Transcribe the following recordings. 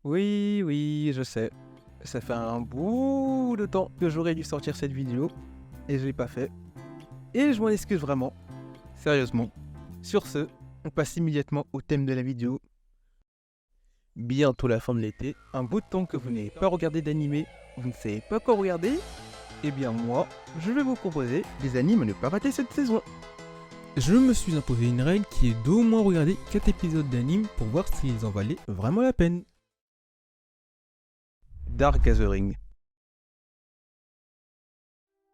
Oui, je sais. Ça fait un bout de temps que j'aurais dû sortir cette vidéo et je l'ai pas fait. Et je m'en excuse vraiment. Sérieusement. Sur ce, on passe immédiatement au thème de la vidéo. Bientôt la fin de l'été, un bout de temps que vous n'avez pas regardé d'animé, vous ne savez pas quoi regarder. Eh bien moi, je vais vous proposer des animes à ne pas rater cette saison. Je me suis imposé une règle qui est d'au moins regarder 4 épisodes d'anime pour voir s'ils en valaient vraiment la peine. Dark Gathering.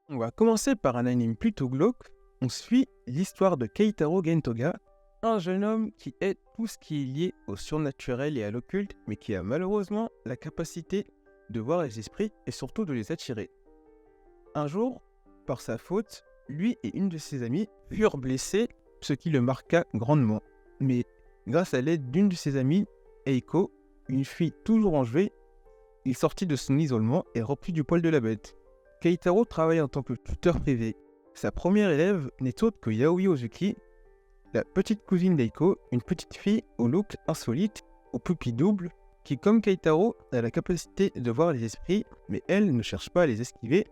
On va commencer par un anime plutôt glauque. On suit l'histoire de Keitaro Gentoga, un jeune homme qui est tout ce qui est lié au surnaturel et à l'occulte, mais qui a malheureusement la capacité de voir les esprits et surtout de les attirer. Un jour, par sa faute, lui et une de ses amies furent blessés, ce qui le marqua grandement. Mais grâce à l'aide d'une de ses amies, Eiko, une fille toujours enjouée, il sortit de son isolement et reprit du poil de la bête. Keitaro travaille en tant que tuteur privé. Sa première élève n'est autre que Yaoi Ozuki, la petite cousine d'Eiko, une petite fille au look insolite, aux pupilles doubles, qui comme Keitaro a la capacité de voir les esprits, mais elle ne cherche pas à les esquiver,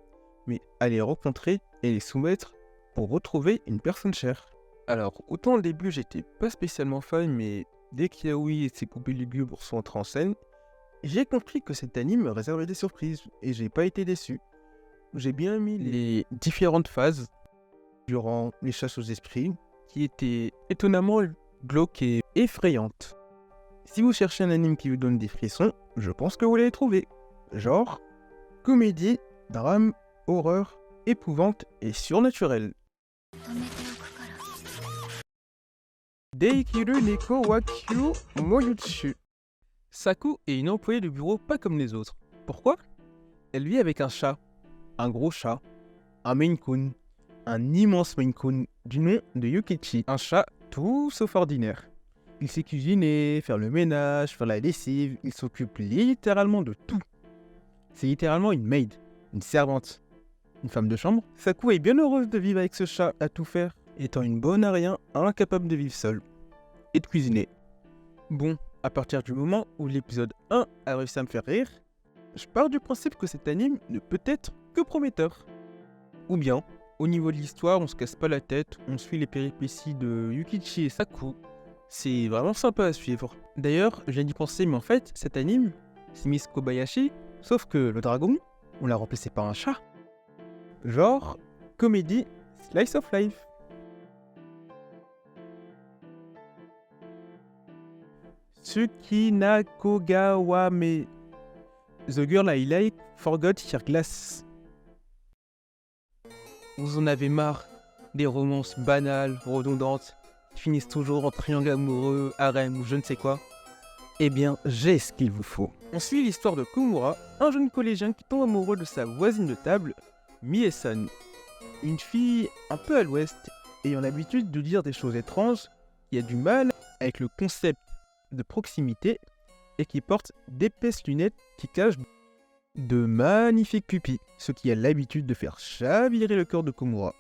mais à les rencontrer et les soumettre pour retrouver une personne chère. Alors, autant au début j'étais pas spécialement fan, mais dès qu'Yaoi et ses poupées lugubres sont entrés en scène, j'ai compris que cet anime me réservait des surprises, et j'ai pas été déçu. J'ai bien aimé les différentes phases durant les chasses aux esprits, qui étaient étonnamment glauques et effrayantes. Si vous cherchez un anime qui vous donne des frissons, je pense que vous l'avez trouvé. Genre, comédie, drame, horreur, épouvante et surnaturelle. Deikiru Neko wa Kyu Moyutsu. Saku est une employée de bureau pas comme les autres. Pourquoi ? Elle vit avec un chat, un gros chat, un Maine Coon, un immense Maine Coon du nom de Yukichi, un chat tout sauf ordinaire. Il sait cuisiner, faire le ménage, faire la lessive, il s'occupe littéralement de tout. C'est littéralement une maid, une servante, une femme de chambre. Saku est bien heureuse de vivre avec ce chat à tout faire, étant une bonne à rien, incapable de vivre seule et de cuisiner. Bon, à partir du moment où l'épisode 1 a réussi à me faire rire, je pars du principe que cet anime ne peut être que prometteur. Ou bien, au niveau de l'histoire, on se casse pas la tête, on suit les péripéties de Yukichi et Saku. C'est vraiment sympa à suivre. D'ailleurs, je viens d'y penser, mais en fait, cet anime, c'est Miss Kobayashi, sauf que le dragon, on l'a remplacé par un chat. Genre, comédie, slice of life. Tsukina Kogawame. The girl I like forgot her glass. Vous en avez marre des romances banales, redondantes, qui finissent toujours en triangle amoureux, harem ou je ne sais quoi? Eh bien, j'ai ce qu'il vous faut. On suit l'histoire de Komura, un jeune collégien qui tombe amoureux de sa voisine de table, Mie-san. Une fille un peu à l'ouest, ayant l'habitude de dire des choses étranges, qui a du mal avec le concept de proximité et qui porte d'épaisses lunettes qui cachent de magnifiques pupilles, ce qui a l'habitude de faire chavirer le cœur de Komura.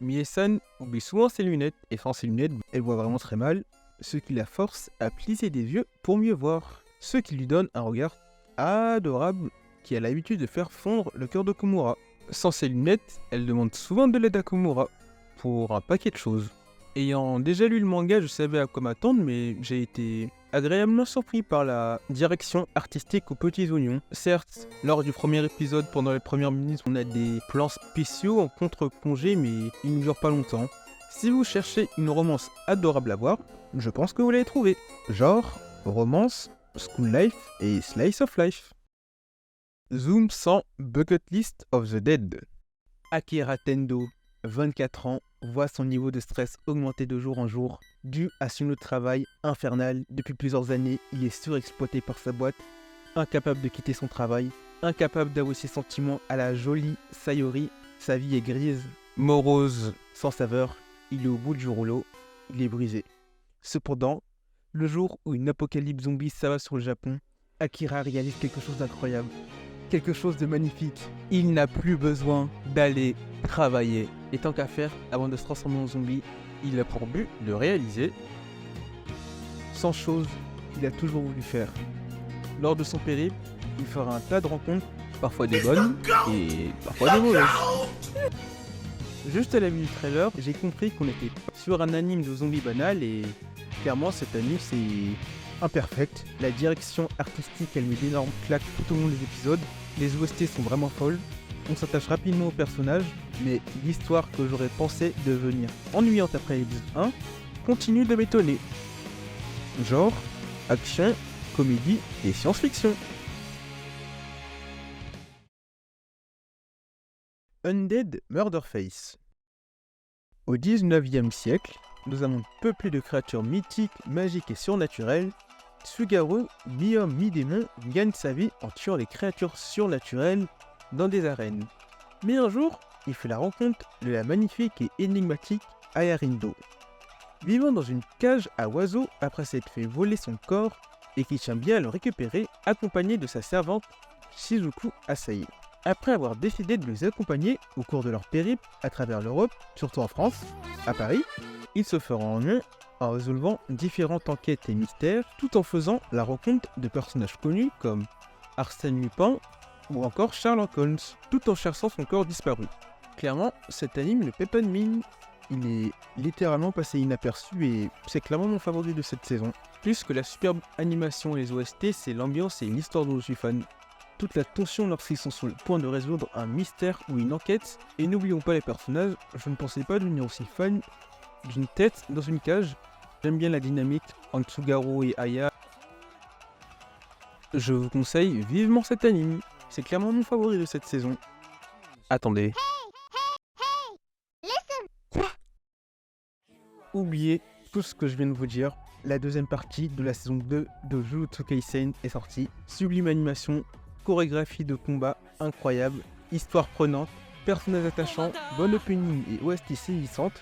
Mie-san oublie souvent ses lunettes, et sans ses lunettes, elle voit vraiment très mal, ce qui la force à plisser des yeux pour mieux voir, ce qui lui donne un regard adorable qui a l'habitude de faire fondre le cœur de Komura. Sans ses lunettes, elle demande souvent de l'aide à Komura, pour un paquet de choses. Ayant déjà lu le manga, je savais à quoi m'attendre, mais j'ai été agréablement surpris par la direction artistique aux petits oignons. Certes, lors du premier épisode, pendant les premières minutes, on a des plans spéciaux en contre-plongée, mais ils ne durent pas longtemps. Si vous cherchez une romance adorable à voir, je pense que vous l'avez trouvé. Genre, romance, school life et slice of life. Zoom 100 Bucket List of the Dead. Akira Tendo, 24 ans, voit son niveau de stress augmenter de jour en jour, dû à son travail infernal. Depuis plusieurs années, il est surexploité par sa boîte, incapable de quitter son travail, incapable d'avouer ses sentiments à la jolie Sayori. Sa vie est grise, morose, sans saveur, il est au bout du rouleau, il est brisé. Cependant, le jour où une apocalypse zombie s'abat sur le Japon, Akira réalise quelque chose d'incroyable. Quelque chose de magnifique. Il n'a plus besoin d'aller travailler. Et tant qu'à faire, avant de se transformer en zombie, il a pour but de réaliser 100 choses qu'il a toujours voulu faire. Lors de son périple, il fera un tas de rencontres, parfois des bonnes et parfois des mauvaises. Juste à la vue du trailer, j'ai compris qu'on était sur un anime de zombies banal et clairement cet anime c'est imperfect. La direction artistique elle met d'énormes claques tout au long des épisodes, les OST sont vraiment folles, on s'attache rapidement au personnage, mais l'histoire que j'aurais pensé devenir ennuyante après l'épisode 1 continue de m'étonner. Genre, action, comédie et science-fiction. Undead Murderface. Au 19e siècle, dans un monde peuplé de créatures mythiques, magiques et surnaturelles, Tsugaru, mi-homme mi-démon, gagne sa vie en tuant les créatures surnaturelles dans des arènes. Mais un jour, il fait la rencontre de la magnifique et énigmatique Ayarindo. Vivant dans une cage à oiseaux après s'être fait voler son corps et qui tient bien à le récupérer, accompagné de sa servante Shizuku Asahi. Après avoir décidé de les accompagner au cours de leur périple à travers l'Europe, surtout en France, à Paris, ils se feront en un en résolvant différentes enquêtes et mystères, tout en faisant la rencontre de personnages connus comme Arsène Lupin ou encore Sherlock Holmes, tout en cherchant son corps disparu. Clairement, cet anime ne paie pas de mine, il est littéralement passé inaperçu et c'est clairement mon favori de cette saison. Plus que la superbe animation et les OST, c'est l'ambiance et l'histoire dont je suis fan. Toute la tension lorsqu'ils sont sur le point de résoudre un mystère ou une enquête, et n'oublions pas les personnages, je ne pensais pas devenir aussi fan d'une tête dans une cage. J'aime bien la dynamique entre Tsugaru et Aya. Je vous conseille vivement cet anime, c'est clairement mon favori de cette saison. Attendez. Quoi ? Oubliez tout ce que je viens de vous dire, la deuxième partie de la saison 2 de Jujutsu Kaisen est sortie. Sublime animation, chorégraphie de combat incroyable, histoire prenante, personnages attachants, bonne opening et OST saisissante.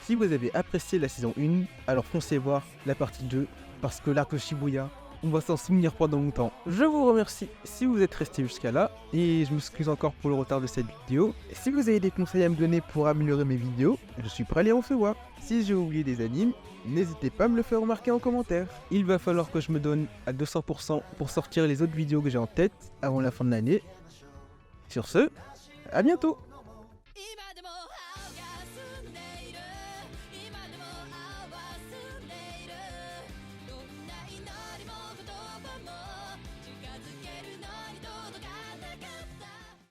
Si vous avez apprécié la saison 1, alors foncez voir la partie 2, parce que l'arc de Shibuya, on va s'en souvenir pendant longtemps. Je vous remercie si vous êtes resté jusqu'à là, et je m'excuse encore pour le retard de cette vidéo. Et si vous avez des conseils à me donner pour améliorer mes vidéos, je suis prêt à les recevoir. Si j'ai oublié des animes, n'hésitez pas à me le faire remarquer en commentaire. Il va falloir que je me donne à 200% pour sortir les autres vidéos que j'ai en tête avant la fin de l'année. Sur ce, à bientôt!